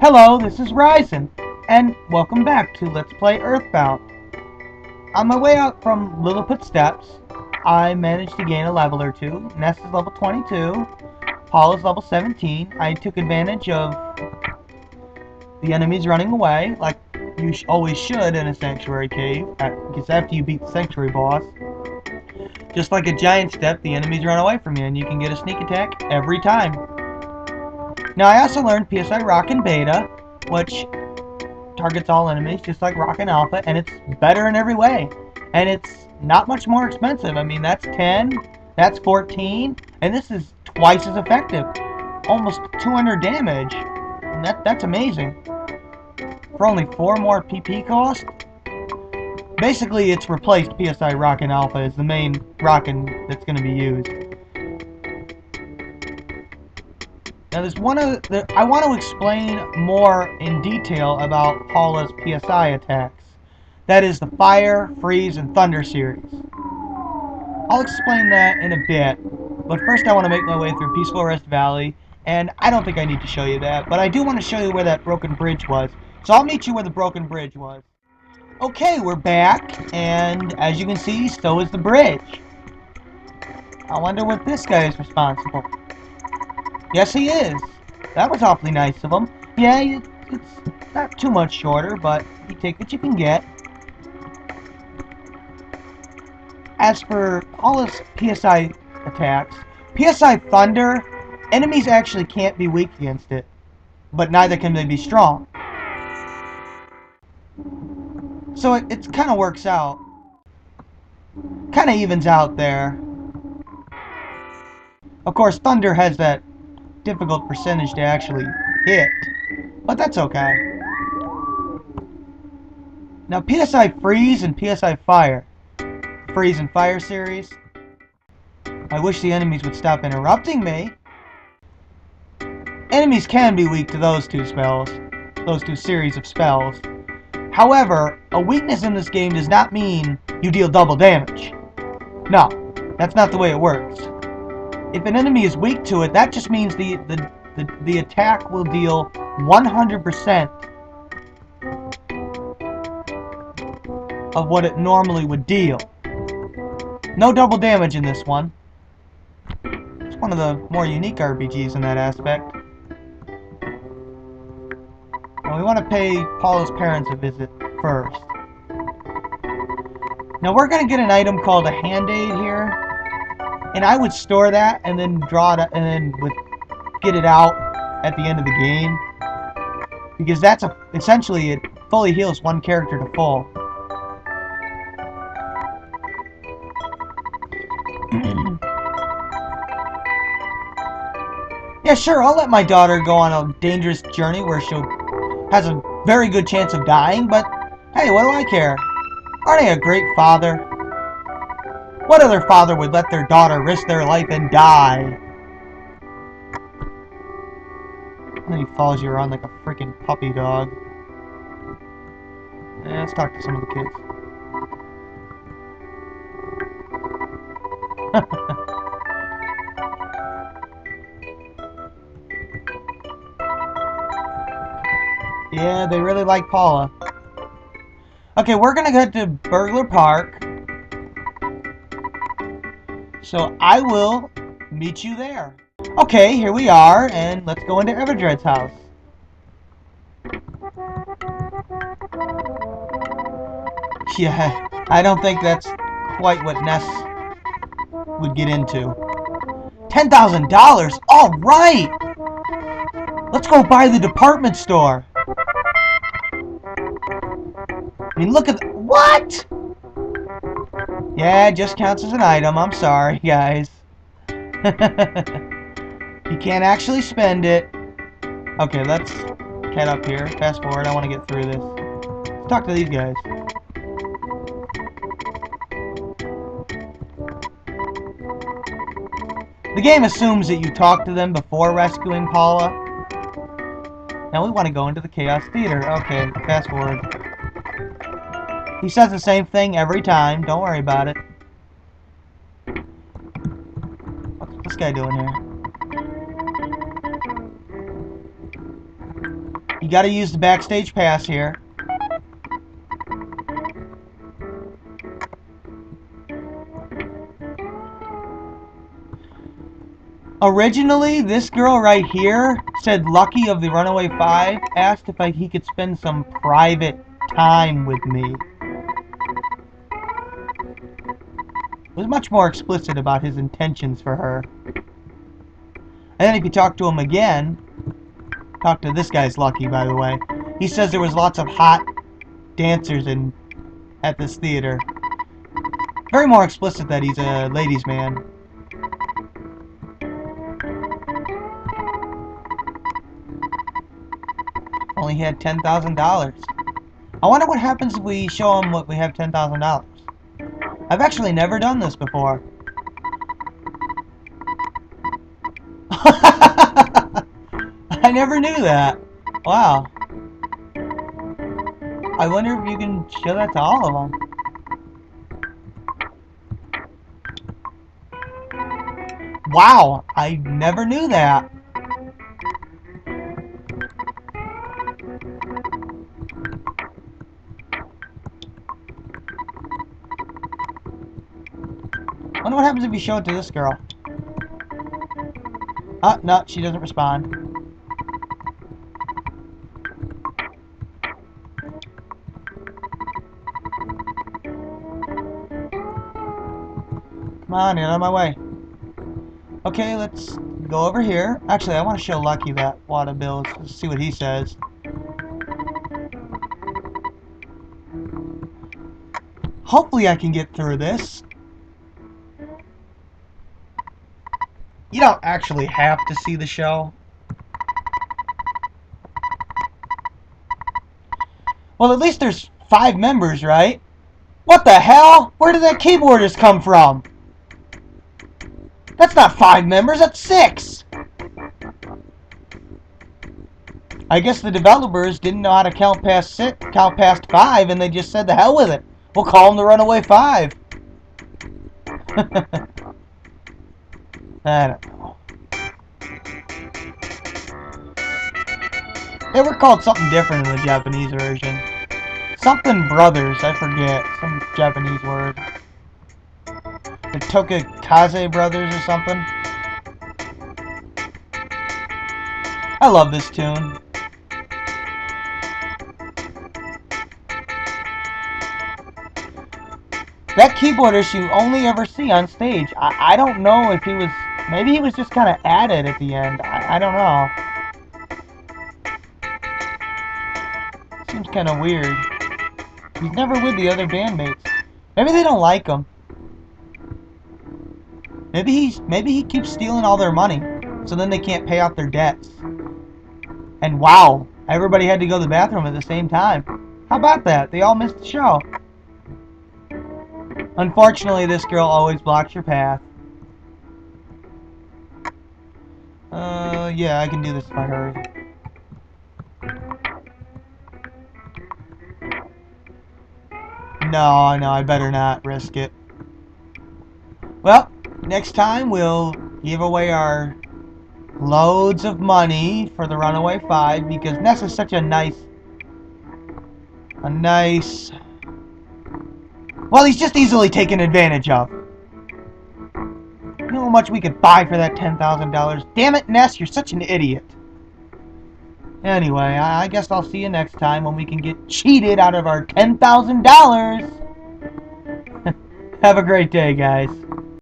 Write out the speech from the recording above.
Hello, this is Ryzen, and welcome back to Let's Play Earthbound. On my way out from Lilliput Steps, I managed to gain a level or two. Ness is level 22, Paula's level 17. I took advantage of the enemies running away, like you always should in a sanctuary cave, because after you beat the sanctuary boss, just like a giant step, the enemies run away from you, and you can get a sneak attack every time. Now, I also learned PSI Rockin' Beta, which targets all enemies, just like Rockin' Alpha, and it's better in every way. And it's not much more expensive. I mean, that's 10, that's 14, and this is twice as effective. Almost 200 damage. And that's amazing. For only 4 more PP cost? Basically, it's replaced PSI Rockin' Alpha as the main Rockin' that's going to be used. Now, I want to explain more in detail about Paula's PSI attacks. That is the Fire, Freeze, and Thunder series. I'll explain that in a bit, but first I want to make my way through Peaceful Rest Valley, and I don't think I need to show you that, but I do want to show you where that broken bridge was. So I'll meet you where the broken bridge was. Okay, we're back, and as you can see, so is the bridge. I wonder what this guy is responsible. Yes, he is. That was awfully nice of him. Yeah, it's not too much shorter, but you take what you can get. As for all his PSI attacks, PSI Thunder, enemies actually can't be weak against it, but neither can they be strong. So it kind of works out. Kind of evens out there. Of course, Thunder has that difficult percentage to actually hit, but that's okay. Now, PSI Freeze and PSI Fire. Freeze and Fire series. I wish the enemies would stop interrupting me. Enemies can be weak to those two spells, those two series of spells. However, a weakness in this game does not mean you deal double damage. No, that's not the way it works. If an enemy is weak to it, that just means the attack will deal 100% of what it normally would deal. No double damage in this one. It's one of the more unique RPGs in that aspect. Now we want to pay Paula's parents a visit first. Now we're going to get an item called a hand-aid here. And I would store that and then draw it and then get it out at the end of the game. Because that's essentially it fully heals one character to full. Yeah, sure, I'll let my daughter go on a dangerous journey where she has a very good chance of dying, but hey, what do I care? Aren't I a great father? What other father would let their daughter risk their life and die? And then he follows you around like a freaking puppy dog. Yeah, let's talk to some of the kids. Yeah, they really like Paula. Okay, we're gonna go to Burglar Park. So I will meet you there. Okay, here we are, and let's go into Everdread's house. Yeah, I don't think that's quite what Ness would get into. $10,000? All right! Let's go buy the department store. I mean, look at what? Yeah, it just counts as an item. I'm sorry, guys. You can't actually spend it. Okay, let's head up here. Fast forward. I want to get through this. Let's talk to these guys. The game assumes that you talk to them before rescuing Paula. Now we want to go into the Chaos Theater. Okay, fast forward. He says the same thing every time. Don't worry about it. What's this guy doing here? You gotta use the backstage pass here. Originally, this girl right here said Lucky of the Runaway 5 asked if he could spend some private time with me. Was much more explicit about his intentions for her. And then if you talk to him again, talk to this guy's Lucky, by the way. He says there was lots of hot dancers at this theater. Very more explicit that he's a ladies' man. Only had $10,000. I wonder what happens if we show him what we have $10,000. I've actually never done this before. I never knew that. Wow. I wonder if you can show that to all of them. Wow, I never knew that. I wonder what happens if you show it to this girl. Ah, no, she doesn't respond. Come on, get out of my way. Okay, let's go over here. Actually, I want to show Lucky that water bill. Let's see what he says. Hopefully I can get through this. You don't actually have to see the show. Well, at least there's 5 members, right? What the hell? Where did that keyboardist come from? That's not 5 members, that's 6! I guess the developers didn't know how to count past 5, and they just said the hell with it. We'll call them the Runaway 5. I don't know. They were called something different in the Japanese version. Something Brothers, I forget. Some Japanese word. The Tokakaze Brothers or something. I love this tune. That keyboardist you only ever see on stage. I don't know if he was... Maybe he was just kind of added at the end. I don't know. Seems kind of weird. He's never with the other bandmates. Maybe they don't like him. Maybe he keeps stealing all their money, so then they can't pay off their debts. And wow, everybody had to go to the bathroom at the same time. How about that? They all missed the show. Unfortunately, this girl always blocks your path. Yeah, I can do this if I hurry. No, I better not risk it. Well, next time we'll give away our loads of money for the Runaway 5 because Ness is such a nice... Well, he's just easily taken advantage of. You know how much we could buy for that $10,000? Damn it, Ness, you're such an idiot. Anyway, I guess I'll see you next time when we can get cheated out of our $10,000. Have a great day, guys.